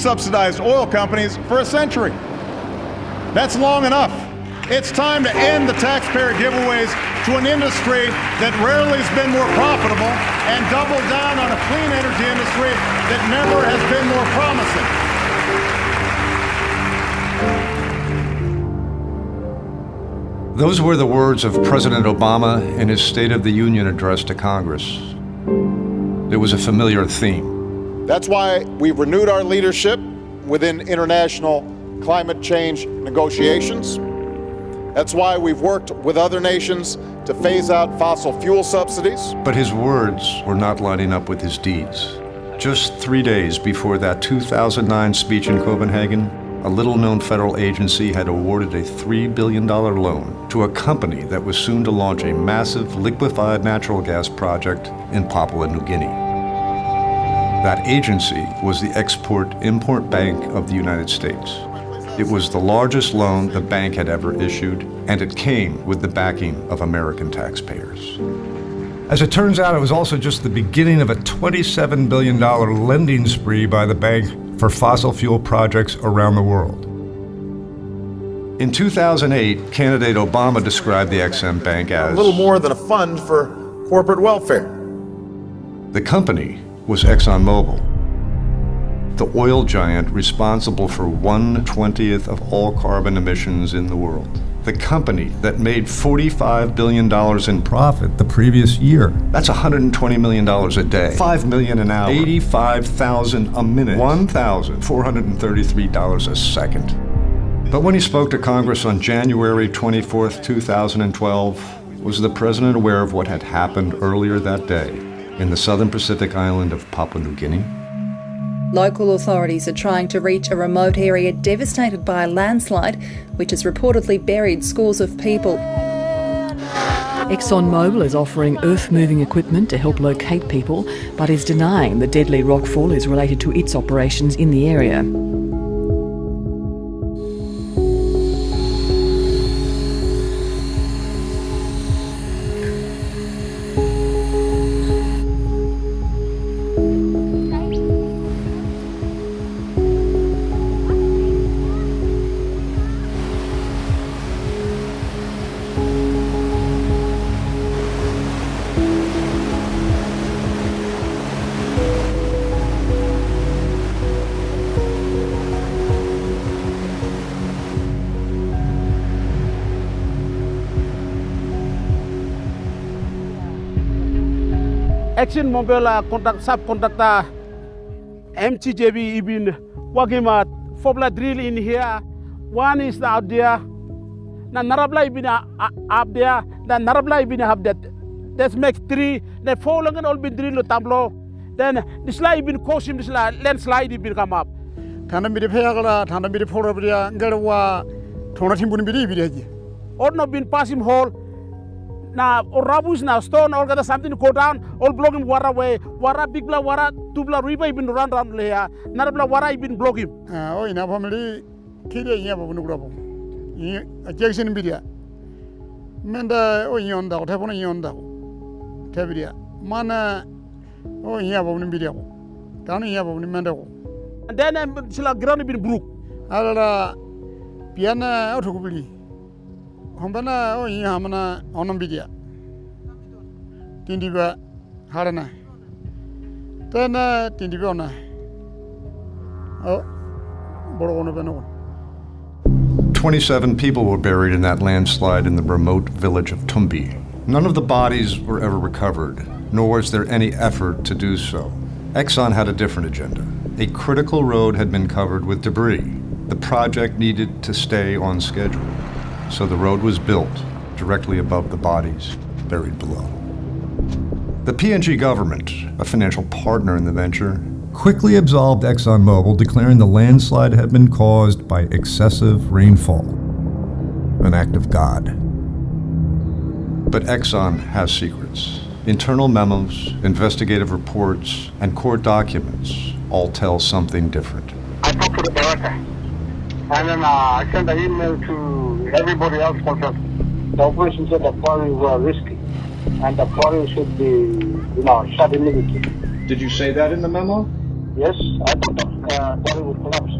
subsidized oil companies for a century. That's long enough. It's time to end the taxpayer giveaways to an industry that rarely has been more profitable and double down on a clean energy industry that never has been more promising. Those were the words of President Obama in his State of the Union address to Congress. It was a familiar theme. That's why we've renewed our leadership within international climate change negotiations. That's why we've worked with other nations to phase out fossil fuel subsidies. But his words were not lining up with his deeds. Just 3 days before that 2009 speech in Copenhagen, a little-known federal agency had awarded a $3 billion loan to a company that was soon to launch a massive liquefied natural gas project in Papua New Guinea. That agency was the Export-Import Bank of the United States. It was the largest loan the bank had ever issued, and it came with the backing of American taxpayers. As it turns out, it was also just the beginning of a $27 billion lending spree by the bank for fossil fuel projects around the world. In 2008, candidate Obama described the EXIM Bank as a little more than a fund for corporate welfare. The company was ExxonMobil, the oil giant responsible for 1/20th of all carbon emissions in the world. The company that made $45 billion in profit the previous year. That's $120 million a day, $5 million an hour, $85,000 a minute, $1,433 a second. But when he spoke to Congress on January 24th, 2012, was the president aware of what had happened earlier that day in the southern Pacific island of Papua New Guinea? Local authorities are trying to reach a remote area devastated by a landslide, which has reportedly buried scores of people. ExxonMobil is offering earth-moving equipment to help locate people, but is denying the deadly rockfall is related to its operations in the area. ExxonMobil subcontractor MTJB even working at Fobla drill in here. One is out there. The Narabla even up there. The Narabla even have that. That makes 3. The 4 long and all been drilled tableau. Then the slide even caused him this landslide even come up. Tanamidi Pegala, Tanamidi Porabria, Garawa, Tonatimbundi Bidi. Or not been passing hole. Now, or rabus now, stone, or got something to go down, all blocking water away. Wara, big bla, wara, tubla, river, even run around here. Narabla, wara, even blocking. Oh, in a family, Kiri, Yabu, a Jackson Bidia. Menda, oh, yonder, Tapon yonder. Tavidia. Mana, oh, Yabu Bidia. Down in Yabu Mendo. And then I'm still a ground been brook. Ala Piana Autobili. Hombana, oh, Yamana, Onambidia. Tindiba, Harana. Tana, Tindibona. Oh, Borona. 27 people were buried in that landslide in the remote village of Tumbi. None of the bodies were ever recovered, nor was there any effort to do so. Exxon had a different agenda. A critical road had been covered with debris. The project needed to stay on schedule. So the road was built directly above the bodies buried below. The PNG government, a financial partner in the venture, quickly absolved ExxonMobil, declaring the landslide had been caused by excessive rainfall, an act of God. But Exxon has secrets. Internal memos, investigative reports, and court documents all tell something different. I talked to the director, and then I sent an email to everybody else concerned. The operation said the quarry were risky, and the quarry should be, shut immediately. Did you say that in the memo? Yes, I put that. quarry would collapse.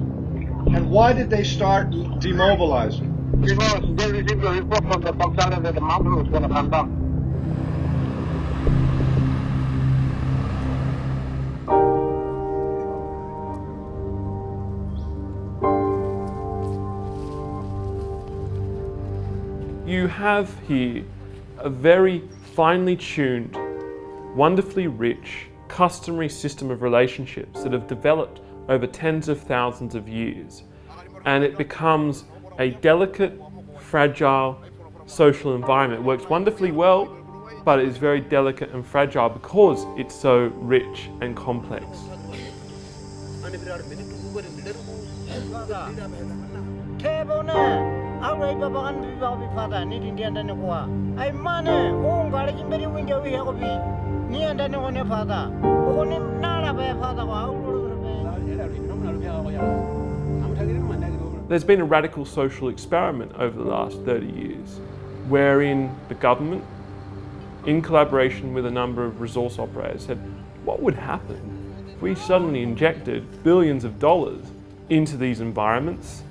And why did they start demobilizing? Because they received a report from the consultant that the mountain was going to come down. You have here a very finely tuned, wonderfully rich, customary system of relationships that have developed over tens of thousands of years. And it becomes a delicate, fragile social environment. It works wonderfully well, but it is very delicate and fragile because it's so rich and complex. There's been a radical social experiment over the last 30 years wherein the government, in collaboration with a number of resource operators, said, what would happen if we suddenly injected billions of dollars into these environments?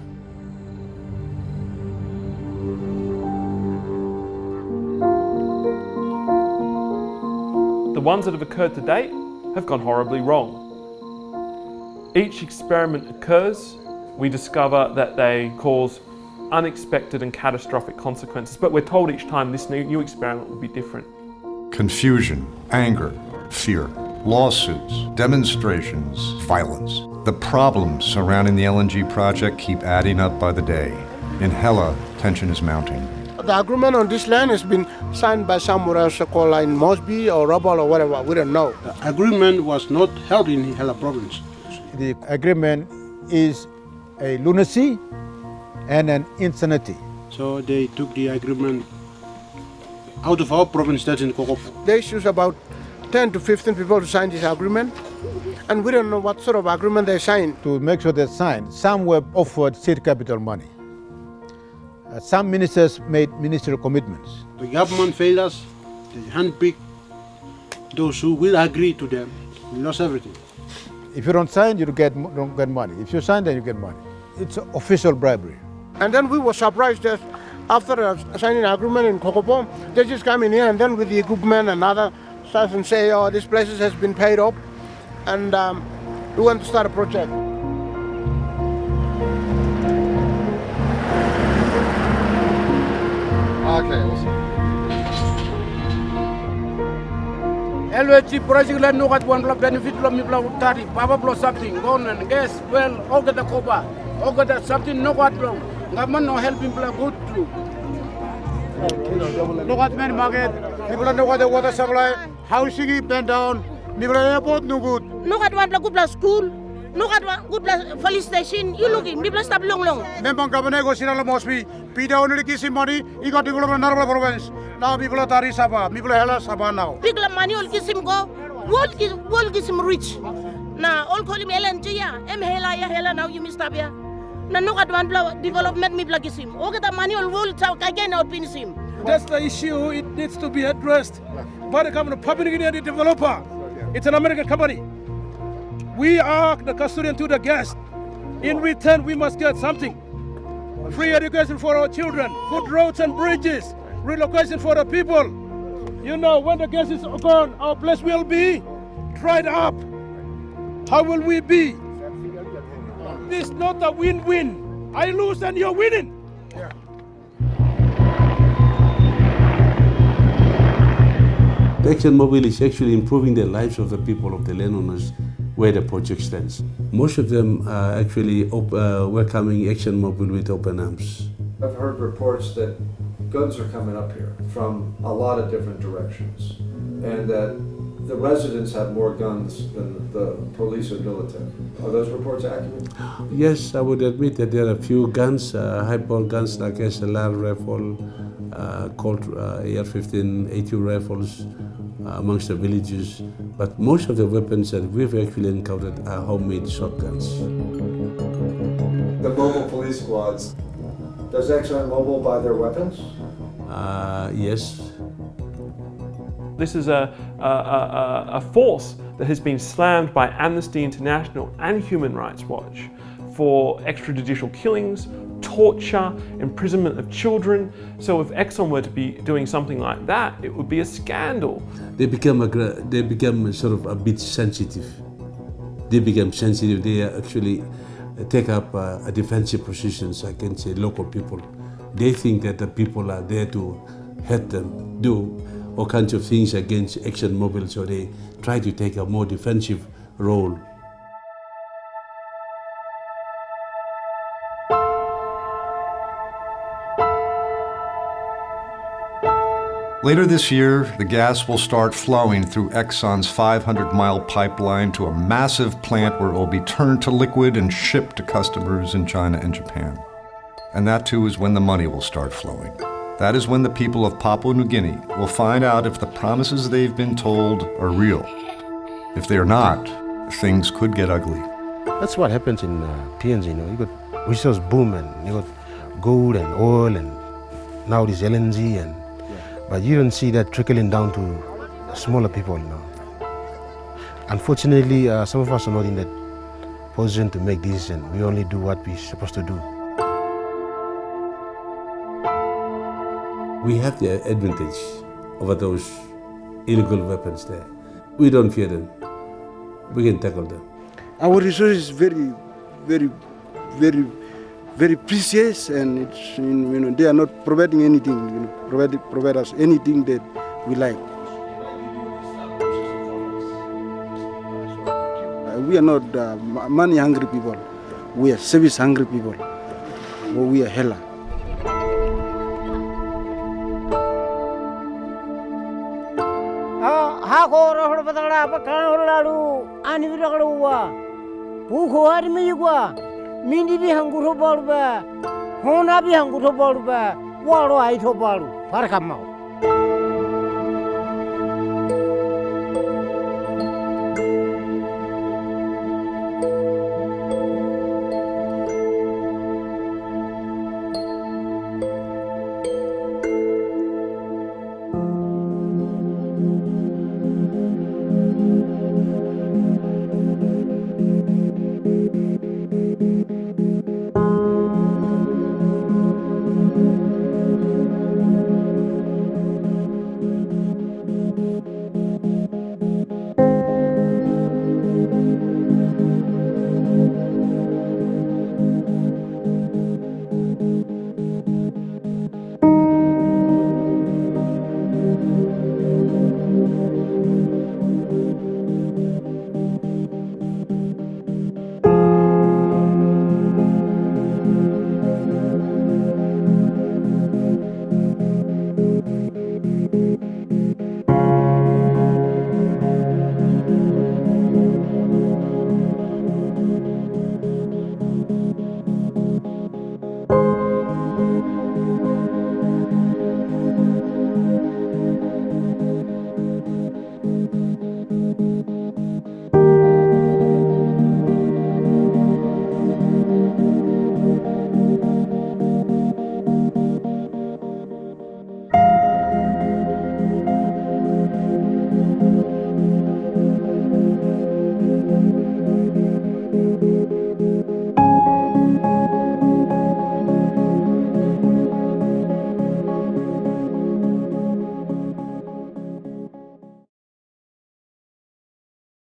The ones that have occurred to date have gone horribly wrong. Each experiment occurs, we discover that they cause unexpected and catastrophic consequences, but we're told each time this new experiment will be different. Confusion, anger, fear, lawsuits, demonstrations, violence. The problems surrounding the LNG project keep adding up by the day. In Hela, tension is mounting. The agreement on this land has been signed by somewhere else called in Mosby or Rabaul or whatever, we don't know. The agreement was not held in Hela province. The agreement is a lunacy and an insanity. So they took the agreement out of our province, that's in Kokopo. They choose about 10 to 15 people to sign this agreement, and we don't know what sort of agreement they signed. To make sure they signed, some were offered seed capital money. Some ministers made ministerial commitments. The government failed us, they handpicked those who will agree to them. We lost everything. If you don't sign, you don't get money. If you sign, then you get money. It's official bribery. And then we were surprised that after signing an agreement in Kokopo, they just come in here and then with the equipment and other stuff and say, oh, this place has been paid up and we want to start a project. Okay, awesome. LNG project land no got one benefit from me blow 30, Papa blow something, go and guess, well, all get the copper, all get the something no got wrong. Government no helping people good too. Look at many market, people don't know what the water supply, housing it bent down, people airport no good. Look at one good school. Look at one good police station. You looking, people stop long. Memang governor go Sirala Mosby, Peter only gives him money, he got development in Narva province. Now people are Tari Sabah, people are Hela Sabah now. People money all kiss him go, all kiss him rich. Now all call him LNG ya, Hela now you missed up ya. Now look at one development me kiss him. Okay, the money all talk again out finish him. That's the issue, it needs to be addressed by the government, Papua New Guinea developer. It's an American company. We are the custodian to the guest. In return, we must get something. Free education for our children, good roads and bridges, relocation for the people. You know, when the gas is gone, our place will be dried up. How will we be? This is not a win-win. I lose and you're winning. Yeah. ExxonMobil is actually improving the lives of the people of the landowners where the project stands. Most of them are actually welcoming ExxonMobil with open arms. I've heard reports that guns are coming up here from a lot of different directions, and that the residents have more guns than the police and military. Are those reports accurate? Yes, I would admit that there are a few guns, high-power guns like SLR rifle, Colt AR-15, AT rifles amongst the villages, but most of the weapons that we've actually encountered are homemade shotguns. The mobile police squads, does ExxonMobil buy their weapons? Yes. This is a force that has been slammed by Amnesty International and Human Rights Watch for extrajudicial killings, torture, imprisonment of children. So if Exxon were to be doing something like that, it would be a scandal. They become sort of a bit sensitive. They become sensitive. They actually take up defensive positions against the local people. They think that the people are there to hurt them, do all kinds of things against ExxonMobil, so they try to take a more defensive role. Later this year, the gas will start flowing through Exxon's 500-mile pipeline to a massive plant where it will be turned to liquid and shipped to customers in China and Japan. And that too is when the money will start flowing. That is when the people of Papua New Guinea will find out if the promises they've been told are real. If they're not, things could get ugly. That's what happens in PNG, you got resource boom and you got gold and oil and now this LNG but you don't see that trickling down to the smaller people now. Unfortunately, some of us are not in that position to make decisions. We only do what we're supposed to do. We have the advantage over those illegal weapons there. We don't fear them. We can tackle them. Our resource is very, very, very, very precious, and it's, they are not providing anything, provide us anything that we like. We are not money-hungry people. We are service-hungry people. Or we are hella. Mindi bi hanguro balu ba, hona bi hanguro balu ba, walo ai to balu, farkamau.